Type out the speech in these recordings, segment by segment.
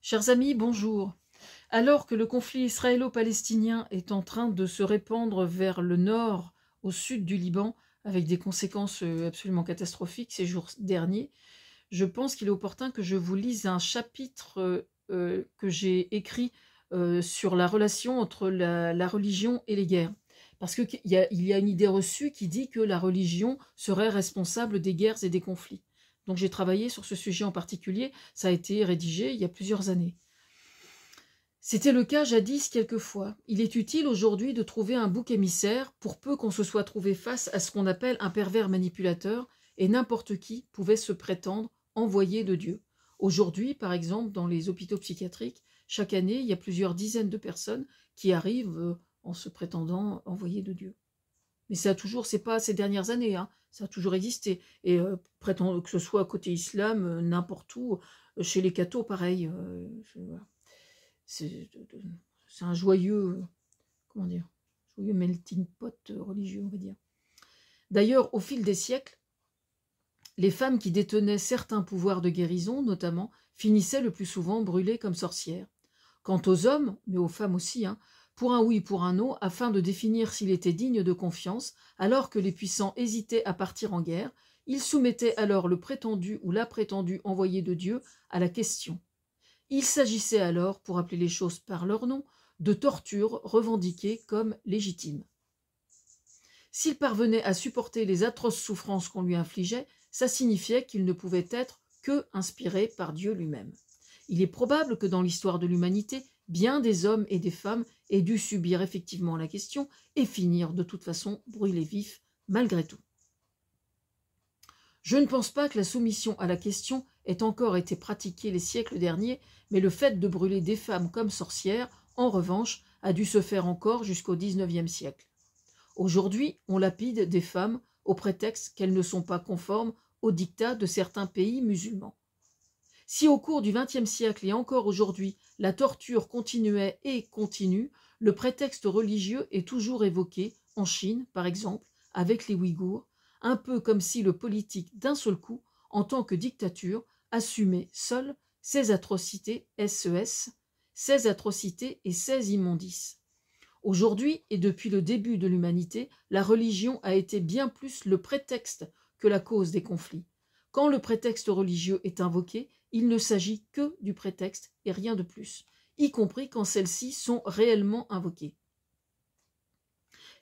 Chers amis, bonjour. Alors que le conflit israélo-palestinien est en train de se répandre vers le nord, au sud du Liban, avec des conséquences absolument catastrophiques ces jours derniers, je pense qu'il est opportun que je vous lise un chapitre que j'ai écrit sur la relation entre la religion et les guerres. Parce qu'il y a une idée reçue qui dit que la religion serait responsable des guerres et des conflits. Donc j'ai travaillé sur ce sujet en particulier, ça a été rédigé il y a plusieurs années. C'était le cas jadis quelquefois. Il est utile aujourd'hui de trouver un bouc émissaire pour peu qu'on se soit trouvé face à ce qu'on appelle un pervers manipulateur, et n'importe qui pouvait se prétendre envoyé de Dieu. Aujourd'hui, par exemple, dans les hôpitaux psychiatriques, chaque année, il y a plusieurs dizaines de personnes qui arrivent en se prétendant envoyés de Dieu. Mais ça a toujours, c'est pas ces dernières années, hein, ça a toujours existé. Et prétendre que ce soit côté islam, n'importe où, chez les cathos, pareil. Voilà. C'est un joyeux, comment dire, joyeux melting pot religieux, on va dire. D'ailleurs, au fil des siècles, les femmes qui détenaient certains pouvoirs de guérison, notamment, finissaient le plus souvent brûlées comme sorcières. Quant aux hommes, mais aux femmes aussi, hein, pour un oui, pour un non, afin de définir s'il était digne de confiance, alors que les puissants hésitaient à partir en guerre, ils soumettaient alors le prétendu ou la prétendue envoyé de Dieu à la question. Il s'agissait alors, pour appeler les choses par leur nom, de tortures revendiquées comme légitimes. S'il parvenait à supporter les atroces souffrances qu'on lui infligeait, ça signifiait qu'il ne pouvait être que inspiré par Dieu lui-même. Il est probable que dans l'histoire de l'humanité, bien des hommes et des femmes aient dû subir effectivement la question et finir de toute façon brûlés vifs malgré tout. Je ne pense pas que la soumission à la question ait encore été pratiquée les siècles derniers, mais le fait de brûler des femmes comme sorcières, en revanche, a dû se faire encore jusqu'au XIXe siècle. Aujourd'hui, on lapide des femmes au prétexte qu'elles ne sont pas conformes aux dictats de certains pays musulmans. Si au cours du XXe siècle et encore aujourd'hui, la torture continuait et continue, le prétexte religieux est toujours évoqué, en Chine par exemple, avec les Ouïghours, un peu comme si le politique d'un seul coup, en tant que dictature, assumait seul ces atrocités SES, ces atrocités et ces immondices. Aujourd'hui, et depuis le début de l'humanité, la religion a été bien plus le prétexte que la cause des conflits. Quand le prétexte religieux est invoqué, il ne s'agit que du prétexte et rien de plus, y compris quand celles-ci sont réellement invoquées.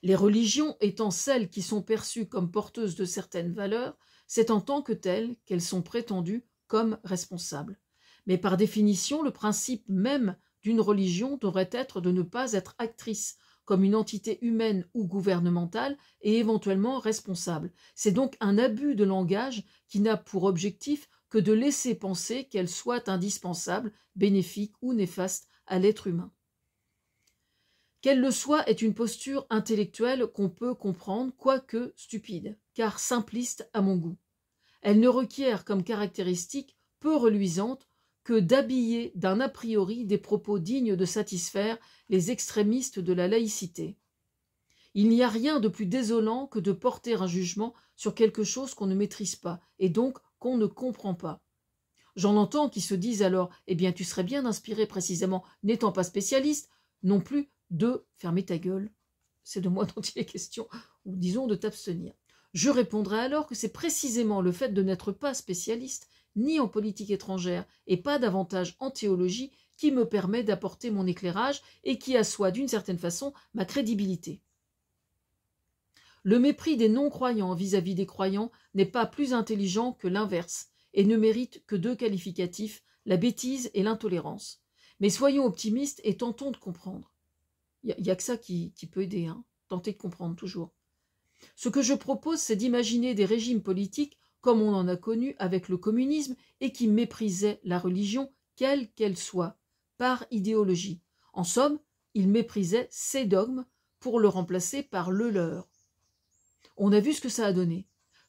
Les religions étant celles qui sont perçues comme porteuses de certaines valeurs, c'est en tant que telles qu'elles sont prétendues comme responsables. Mais par définition, le principe même d'une religion devrait être de ne pas être actrice, comme une entité humaine ou gouvernementale et éventuellement responsable. C'est donc un abus de langage qui n'a pour objectif que de laisser penser qu'elle soit indispensable, bénéfique ou néfaste à l'être humain. Qu'elle le soit est une posture intellectuelle qu'on peut comprendre, quoique stupide, car simpliste à mon goût. Elle ne requiert comme caractéristique peu reluisante que d'habiller d'un a priori des propos dignes de satisfaire les extrémistes de la laïcité. Il n'y a rien de plus désolant que de porter un jugement sur quelque chose qu'on ne maîtrise pas, et donc qu'on ne comprend pas. J'en entends qui se disent alors « Eh bien, tu serais bien inspiré précisément, n'étant pas spécialiste, non plus de fermer ta gueule ». C'est de moi dont il est question, ou disons de t'abstenir. Je répondrai alors que c'est précisément le fait de n'être pas spécialiste, ni en politique étrangère, et pas davantage en théologie, qui me permet d'apporter mon éclairage et qui assoit d'une certaine façon ma crédibilité. Le mépris des non-croyants vis-à-vis des croyants n'est pas plus intelligent que l'inverse, et ne mérite que deux qualificatifs, la bêtise et l'intolérance. Mais soyons optimistes et tentons de comprendre. Il n'y a que ça qui peut aider, hein. Tenter de comprendre toujours. Ce que je propose, c'est d'imaginer des régimes politiques comme on en a connu avec le communisme et qui méprisaient la religion, quelle qu'elle soit, par idéologie. En somme, ils méprisaient ces dogmes pour le remplacer par le leur. On a vu ce que ça a donné.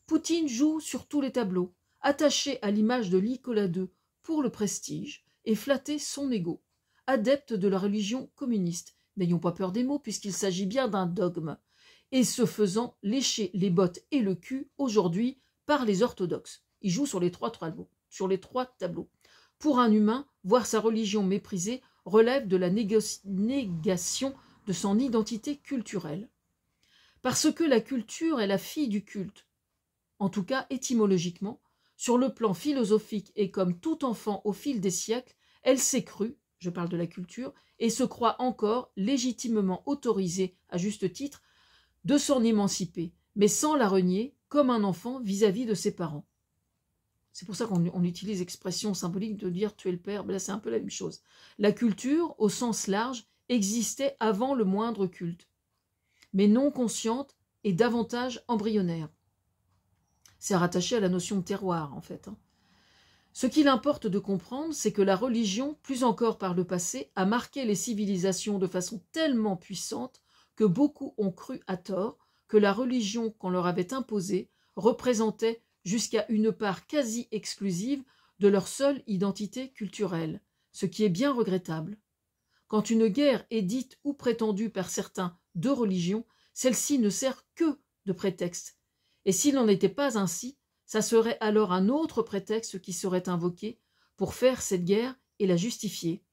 Poutine joue sur tous les tableaux, attaché à l'image de Nicolas II pour le prestige et flatter son ego. Adepte de la religion communiste, n'ayons pas peur des mots puisqu'il s'agit bien d'un dogme, et se faisant lécher les bottes et le cul aujourd'hui par les orthodoxes. Il joue sur les trois tableaux. Pour un humain, voir sa religion méprisée relève de la négation de son identité culturelle. Parce que la culture est la fille du culte, en tout cas étymologiquement, sur le plan philosophique et comme tout enfant au fil des siècles, elle s'est crue, je parle de la culture, et se croit encore légitimement autorisée, à juste titre, de s'en émanciper, mais sans la renier, comme un enfant vis-à-vis de ses parents. C'est pour ça qu'on utilise l'expression symbolique de dire tuer le père, mais là c'est un peu la même chose. La culture, au sens large, existait avant le moindre culte, mais non consciente et davantage embryonnaire. C'est rattaché à la notion de terroir, en fait. Ce qu'il importe de comprendre, c'est que la religion, plus encore par le passé, a marqué les civilisations de façon tellement puissante que beaucoup ont cru à tort que la religion qu'on leur avait imposée représentait jusqu'à une part quasi exclusive de leur seule identité culturelle, ce qui est bien regrettable. Quand une guerre est dite ou prétendue par certains de religion, celle-ci ne sert que de prétexte. Et s'il n'en était pas ainsi, ça serait alors un autre prétexte qui serait invoqué pour faire cette guerre et la justifier.